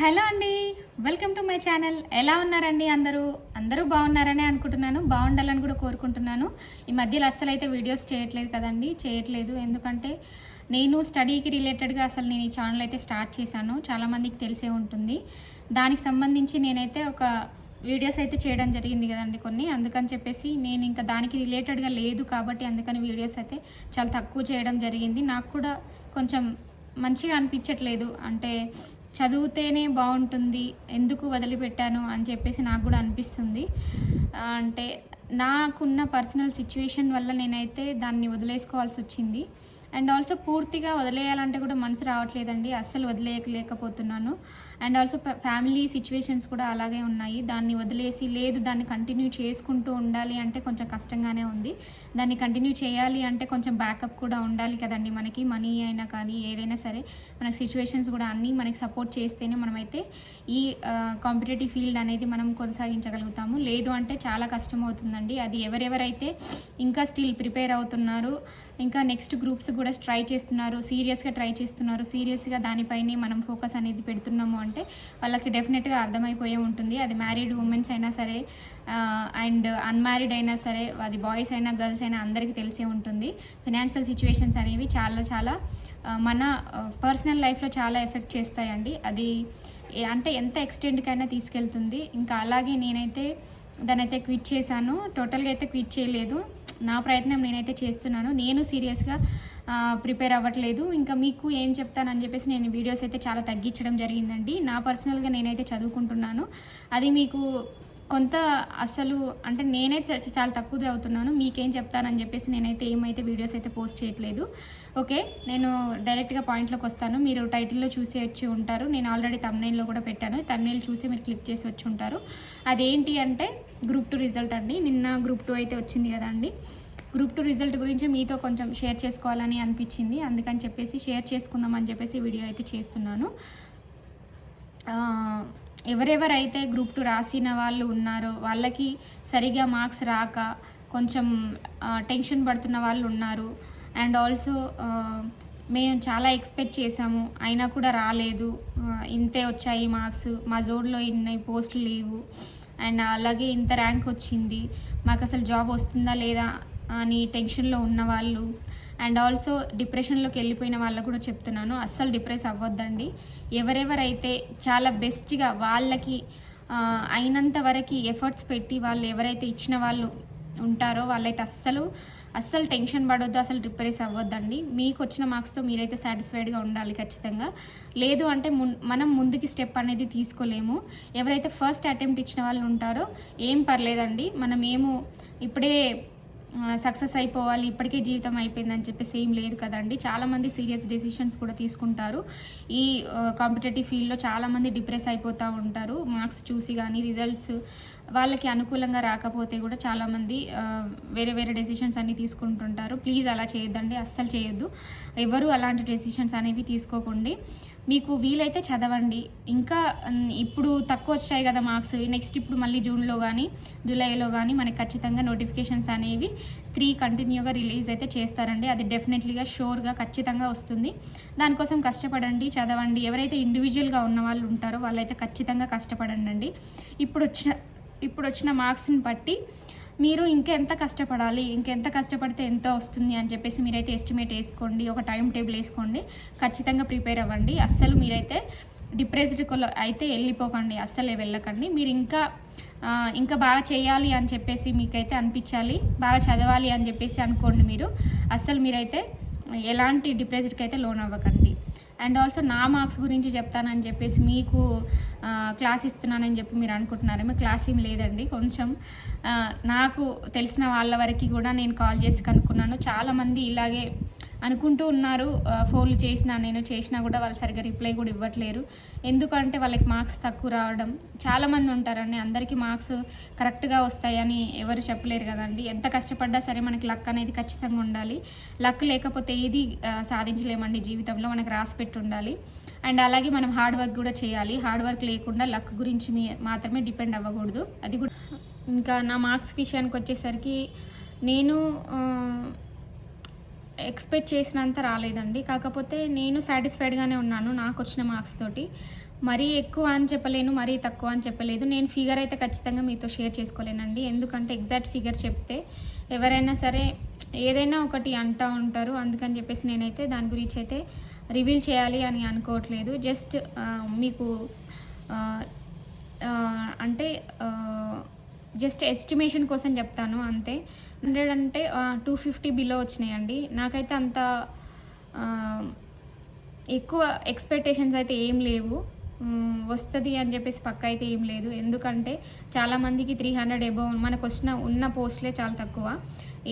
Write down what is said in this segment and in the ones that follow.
Hello అండి, welcome to my channel. ఎలా ఉన్నారండి? అందరూ బాగున్నారని అనుకుంటున్నాను. బాగుండాలని కూడా కోరుకుంటున్నాను. ఈ మధ్యలో అస్సలు అయితే వీడియోస్ చేయట్లేదు. ఎందుకంటే నేను స్టడీకి రిలేటెడ్గా నేను ఈ ఛానల్ అయితే స్టార్ట్ చేశాను. చాలామందికి తెలిసే ఉంటుంది. దానికి సంబంధించి నేనైతే ఒక వీడియోస్ అయితే చేయడం జరిగింది కదండి కొన్ని. అందుకని చెప్పేసి నేను ఇంకా దానికి రిలేటెడ్గా లేదు కాబట్టి అందుకని వీడియోస్ అయితే చాలా తక్కువ చేయడం జరిగింది. నాకు కూడా కొంచెం మంచిగా అనిపించట్లేదు. అంటే చదివితేనే బాగుంటుంది, ఎందుకు వదిలిపెట్టాను అని చెప్పేసి నాకు కూడా అనిపిస్తుంది. అంటే నాకున్న పర్సనల్ సిచ్యువేషన్ వల్ల నేనైతే దాన్ని వదిలేసుకోవాల్సి వచ్చింది. అండ్ ఆల్సో పూర్తిగా వదిలేయాలంటే కూడా మనసు రావట్లేదండి, అస్సలు వదిలేయలేకపోతున్నాను. అండ్ ఆల్సో ఫ్యామిలీ సిచ్యువేషన్స్ కూడా అలాగే ఉన్నాయి. దాన్ని వదిలేసి లేదు దాన్ని కంటిన్యూ చేసుకుంటూ ఉండాలి అంటే కొంచెం కష్టంగానే ఉంది. దాన్ని కంటిన్యూ చేయాలి అంటే కొంచెం బ్యాకప్ కూడా ఉండాలి కదండి మనకి. మనీ అయినా కానీ ఏదైనా సరే మనకి సిచ్యువేషన్స్ కూడా అన్నీ మనకి సపోర్ట్ చేస్తేనే మనమైతే ఈ కాంపిటేటివ్ ఫీల్డ్ అనేది మనం కొనసాగించగలుగుతాము. లేదు అంటే చాలా కష్టం అవుతుందండి. అది ఎవరెవరైతే ఇంకా స్టిల్ ప్రిపేర్ అవుతున్నారు, ఇంకా నెక్స్ట్ గ్రూప్స్ కూడా సీరియస్గా ట్రై చేస్తున్నారు, సీరియస్గా దానిపైనే మనం ఫోకస్ అనేది పెడుతున్నాము అంటే వాళ్ళకి డెఫినెట్గా అర్థమైపోయే ఉంటుంది. అది మ్యారీడ్ ఉమెన్స్ అయినా సరే అండ్ అన్మ్యారీడ్ అయినా సరే, అది బాయ్స్ అయినా గర్ల్స్ అయినా అందరికీ తెలిసే ఉంటుంది. ఫినాన్షియల్ సిచ్యువేషన్స్ అనేవి చాలా మన పర్సనల్ లైఫ్లో చాలా ఎఫెక్ట్ చేస్తాయండి. అది అంటే ఎంత ఎక్స్టెంట్కైనా తీసుకెళ్తుంది. ఇంకా అలాగే నేనైతే దానైతే క్విట్ చేశాను. టోటల్గా అయితే క్విట్ చేయలేదు. నా ప్రయత్నం నేనైతే చేస్తున్నాను. నేను సీరియస్గా ప్రిపేర్ అవ్వట్లేదు. ఇంకా మీకు ఏం చెప్తానని చెప్పేసి నేను వీడియోస్ అయితే చాలా తగ్గించడం జరిగిందండి. నా పర్సనల్గా నేనైతే చదువుకుంటున్నాను. అది మీకు కొంత అసలు అంటే నేనైతే చాలా తక్కువ చదువుతున్నాను. మీకేం చెప్తానని చెప్పేసి నేనైతే ఏమైతే వీడియోస్ అయితే పోస్ట్ చేయట్లేదు. ఓకే, నేను డైరెక్ట్గా పాయింట్లోకి వస్తాను. మీరు టైటిల్లో చూసి వచ్చి ఉంటారు. నేను ఆల్రెడీ థంబ్నెయిల్లో కూడా పెట్టాను. థంబ్నెయిల్ చూసి మీరు క్లిక్ చేసి వచ్చి ఉంటారు. అదేంటి అంటే గ్రూప్ 2 రిజల్ట్ అండి. నిన్న గ్రూప్ 2 అయితే వచ్చింది కదా అండి. గ్రూప్ 2 రిజల్ట్ గురించి మీతో కొంచెం షేర్ చేసుకోవాలని అనిపించింది. అందుకని చెప్పేసి షేర్ చేసుకుందామని చెప్పేసి వీడియో అయితే చేస్తున్నాను. ఎవరెవరైతే గ్రూప్ 2 రాసిన వాళ్ళు ఉన్నారో వాళ్ళకి సరిగా మార్క్స్ రాక కొంచెం టెన్షన్ పడుతున్న వాళ్ళు ఉన్నారు. అండ్ ఆల్సో మేము చాలా ఎక్స్పెక్ట్ చేసాము, అయినా కూడా రాలేదు, ఇంతే వచ్చాయి మార్క్స్, మా జోన్లో ఇన్ని పోస్టులు లేవు, అండ్ అలాగే ఇంత ర్యాంక్ వచ్చింది, మాకు అసలు జాబ్ వస్తుందా లేదా అని టెన్షన్లో ఉన్నవాళ్ళు, అండ్ ఆల్సో డిప్రెషన్లోకి వెళ్ళిపోయిన వాళ్ళకు కూడా చెప్తున్నాను, అస్సలు డిప్రెస్ అవ్వద్దండి. ఎవరెవరైతే చాలా బెస్ట్గా వాళ్ళకి అయినంత వరకు ఎఫర్ట్స్ పెట్టి వాళ్ళు ఎవరైతే ఇచ్చిన వాళ్ళు ఉంటారో వాళ్ళైతే అస్సలు టెన్షన్ పడొద్దు, అసలు డిప్రెస్ అవ్వద్దండి. మీకు వచ్చిన మార్క్స్తో మీరైతే సాటిస్ఫైడ్గా ఉండాలి ఖచ్చితంగా. లేదు అంటే మనం ముందుకి స్టెప్ అనేది తీసుకోలేము. ఎవరైతే ఫస్ట్ అటెంప్ట్ ఇచ్చిన వాళ్ళు ఉంటారో ఏం పర్లేదండి, మనమేమో ఇప్పుడే సక్సెస్ అయిపోవాలి, ఇప్పటికే జీవితం అయిపోయిందని చెప్పేసి ఏం లేదు కదండి. చాలామంది సీరియస్ డెసిషన్స్ కూడా తీసుకుంటారు. ఈ కాంపిటేటివ్ ఫీల్డ్లో చాలామంది డిప్రెస్ అయిపోతూ ఉంటారు. మార్క్స్ చూసి కానీ రిజల్ట్స్ వాళ్ళకి అనుకూలంగా రాకపోతే కూడా చాలామంది వేరే డెసిషన్స్ అన్నీ తీసుకుంటుంటారు. ప్లీజ్ అలా చేయొద్దండి, అస్సలు చేయొద్దు. ఎవరు అలాంటి డెసిషన్స్ అనేవి తీసుకోకండి. మీకు వీలైతే చదవండి. ఇంకా ఇప్పుడు తక్కువ వచ్చాయి కదా మార్క్స్, నెక్స్ట్ ఇప్పుడు మళ్ళీ జూన్లో కానీ జూలైలో కానీ మనకి ఖచ్చితంగా నోటిఫికేషన్స్ అనేవి 3 కంటిన్యూగా రిలీజ్ అయితే చేస్తారండి. అది డెఫినెట్లీగా షూర్గా ఖచ్చితంగా వస్తుంది. దానికోసం కష్టపడండి, చదవండి. ఎవరైతే ఇండివిజువల్గా ఉన్న వాళ్ళు ఉంటారో వాళ్ళైతే ఖచ్చితంగా కష్టపడండి. ఇప్పుడు వచ్చిన మార్క్స్ని బట్టి మీరు ఇంకెంత కష్టపడితే ఎంత వస్తుంది అని చెప్పేసి మీరైతే ఎస్టిమేట్ వేసుకోండి, ఒక టైం టేబుల్ వేసుకోండి, ఖచ్చితంగా ప్రిపేర్ అవ్వండి. అస్సలు మీరైతే డిప్రెస్డ్ అయితే వెళ్ళిపోకండి, అస్సలే వెళ్ళకండి. మీరు ఇంకా బాగా చేయాలి అని చెప్పేసి మీకైతే అనిపించాలి, బాగా చదవాలి అని చెప్పేసి అనుకోండి. అస్సలు మీరైతే ఎలాంటి డిప్రెస్డ్కి అయితే లోన్ అవ్వకండి. అండ్ ఆల్సో నా మార్క్స్ గురించి చెప్తానని చెప్పేసి మీకు క్లాస్ ఇస్తున్నానని చెప్పి మీరు అనుకుంటున్నారేమో, క్లాస్ ఏం లేదండి. కొంచెం నాకు తెలిసిన వాళ్ళ వరకు కూడా నేను కాల్ చేసి కనుక్కున్నాను. చాలామంది ఇలాగే అనుకుంటూ ఉన్నారు. ఫోన్లు నేను చేసినా కూడా వాళ్ళు సరిగ్గా రిప్లై కూడా ఇవ్వట్లేరు. ఎందుకంటే వాళ్ళకి మార్క్స్ తక్కువ రావడం. చాలామంది ఉంటారండి, అందరికీ మార్క్స్ కరెక్ట్గా వస్తాయని ఎవరు చెప్పలేరు కదండి. ఎంత కష్టపడ్డా సరే మనకి లక్ అనేది ఖచ్చితంగా ఉండాలి. లక్ లేకపోతే ఏది సాధించలేమండి జీవితంలో, మనకు రాసి పెట్టి ఉండాలి. అండ్ అలాగే మనం హార్డ్ వర్క్ కూడా చేయాలి. హార్డ్ వర్క్ లేకుండా లక్ గురించి మాత్రమే డిపెండ్ అవ్వకూడదు. అది కూడా ఇంకా నా మార్క్స్ విషయానికి వచ్చేసరికి నేను ఎక్స్పెక్ట్ చేసినంత రాలేదండి. కాకపోతే నేను సాటిస్ఫైడ్గానే ఉన్నాను నాకు వచ్చిన మార్క్స్ తోటి. మరీ ఎక్కువ అని చెప్పలేను, మరీ తక్కువ అని చెప్పలేదు. నేను ఫిగర్ అయితే ఖచ్చితంగా మీతో షేర్ చేసుకోలేనండి. ఎందుకంటే ఎగ్జాక్ట్ ఫిగర్ చెప్తే ఎవరైనా సరే ఏదైనా ఒకటి అంటూ ఉంటారు. అందుకని చెప్పేసి నేనైతే దాని గురించి అయితే రివీల్ చేయాలి అని అనుకోవట్లేదు. జస్ట్ మీకు అంటే జస్ట్ ఎస్టిమేషన్ కోసం చెప్తాను అంతే. 100 అంటే 250 బిలో వచ్చినాయండి. నాకైతే అంత ఎక్కువ ఎక్స్పెక్టేషన్స్ అయితే ఏం లేవు. వస్తుంది అని చెప్పేసి పక్క అయితే ఏం లేదు. ఎందుకంటే చాలామందికి 300 అబోవ్ మనకు ఉన్న పోస్ట్లే చాలా తక్కువ.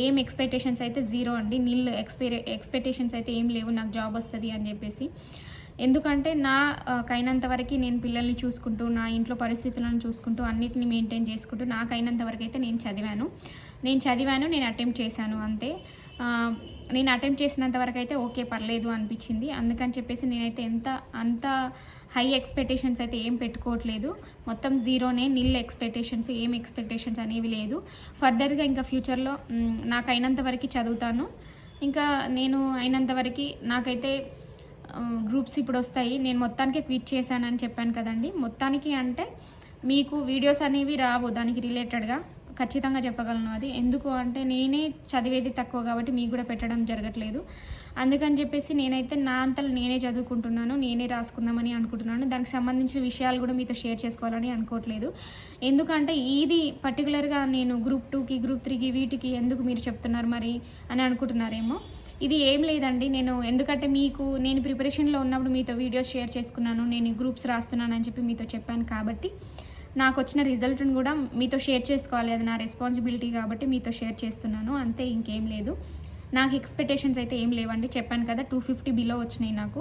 ఏం ఎక్స్పెక్టేషన్స్ అయితే జీరో అండి, నిల్ ఎక్స్పెక్టేషన్స్ అయితే ఏం లేవు నాకు జాబ్ వస్తుంది అని చెప్పేసి. ఎందుకంటే నాకైనంత వరకు నేను పిల్లల్ని చూసుకుంటూ, నా ఇంట్లో పరిస్థితులను చూసుకుంటూ, అన్నిటిని మెయింటైన్ చేసుకుంటూ నాకైనంత వరకు అయితే నేను చదివాను, నేను అటెంప్ట్ చేశాను అంతే. నేను అటెంప్ట్ చేసినంత వరకు అయితే ఓకే పర్లేదు అనిపించింది. అందుకని చెప్పేసి నేనైతే అంత హై ఎక్స్పెక్టేషన్స్ అయితే ఏం పెట్టుకోవట్లేదు. మొత్తం జీరోనే, నిల్ ఎక్స్పెక్టేషన్స్, ఏం ఎక్స్పెక్టేషన్స్ అనేవి లేదు. ఫర్దర్గా ఇంకా ఫ్యూచర్లో నాకు అయినంత వరకు చదువుతాను. ఇంకా నేను అయినంత వరకు నాకైతే గ్రూప్స్ ఇప్పుడు వస్తాయి. నేను మొత్తానికి క్విట్ చేశానని చెప్పాను కదండి. మొత్తానికి అంటే మీకు వీడియోస్ అనేవి రావు దానికి రిలేటెడ్గా, ఖచ్చితంగా చెప్పగలను అది. ఎందుకు అంటే నేనే చదివేది తక్కువ కాబట్టి మీకు కూడా పెట్టడం జరగట్లేదు. అందుకని చెప్పేసి నేనైతే నా అంతలో నేనే చదువుకుంటున్నాను, నేనే రాసుకుందామని అనుకుంటున్నాను. దానికి సంబంధించిన విషయాలు కూడా మీతో షేర్ చేసుకోవాలని అనుకోవట్లేదు. ఎందుకంటే ఇది పర్టికులర్గా నేను గ్రూప్ 2కి, గ్రూప్ 3కి, వీటికి ఎందుకు మీరు చెప్తున్నారు మరి అని అనుకుంటున్నారేమో. ఇది ఏం లేదండి. ఎందుకంటే నేను ప్రిపరేషన్లో ఉన్నప్పుడు మీతో వీడియోస్ షేర్ చేసుకున్నాను, నేను గ్రూప్స్ రాస్తున్నానని చెప్పి మీతో చెప్పాను కాబట్టి నాకు వచ్చిన రిజల్ట్ని కూడా మీతో షేర్ చేసుకోవాలి, అది నా రెస్పాన్సిబిలిటీ కాబట్టి మీతో షేర్ చేస్తున్నాను అంతే, ఇంకేం లేదు. నాకు ఎక్స్పెక్టేషన్స్ అయితే ఏం లేవండి. చెప్పాను కదా 250 బిలో వచ్చినాయి నాకు.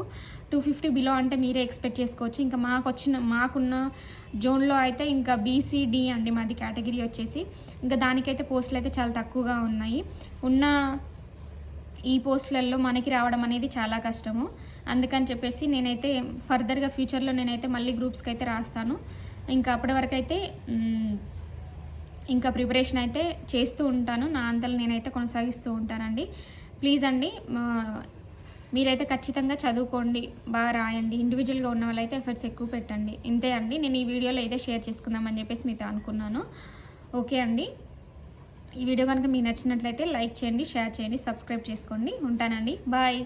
250 బిలో అంటే మీరే ఎక్స్పెక్ట్ చేసుకోవచ్చు. ఇంకా మాకున్న జోన్లో అయితే ఇంకా BCD అండి మాది కేటగిరీ వచ్చేసి. ఇంకా దానికైతే పోస్టులు అయితే చాలా తక్కువగా ఉన్నాయి. ఈ పోస్టులలో మనకి రావడం అనేది చాలా కష్టము. అందుకని చెప్పేసి నేనైతే ఫర్దర్గా ఫ్యూచర్లో నేనైతే మళ్ళీ గ్రూప్స్కి అయితే రాస్తాను. ఇంకా అప్పటి వరకు అయితే ఇంకా ప్రిపరేషన్ అయితే చేస్తూ ఉంటాను, నా అంతలో నేనైతే కొనసాగిస్తూ ఉంటానండి. ప్లీజ్ అండి మీరైతే ఖచ్చితంగా చదువుకోండి, బాగా రాయండి. ఇండివిజువల్గా ఉన్న వాళ్ళైతే ఎఫర్ట్స్ ఎక్కువ పెట్టండి. ఇంతే అండి. నేను ఈ వీడియోలో అయితే షేర్ చేసుకుందామని చెప్పేసి మీతో అనుకున్నాను. ఓకే అండి. ఈ వీడియో కనుక మీకు నచ్చినట్లయితే లైక్ చేయండి, షేర్ చేయండి, సబ్స్క్రైబ్ చేసుకోండి. ఉంటానండి. బాయ్.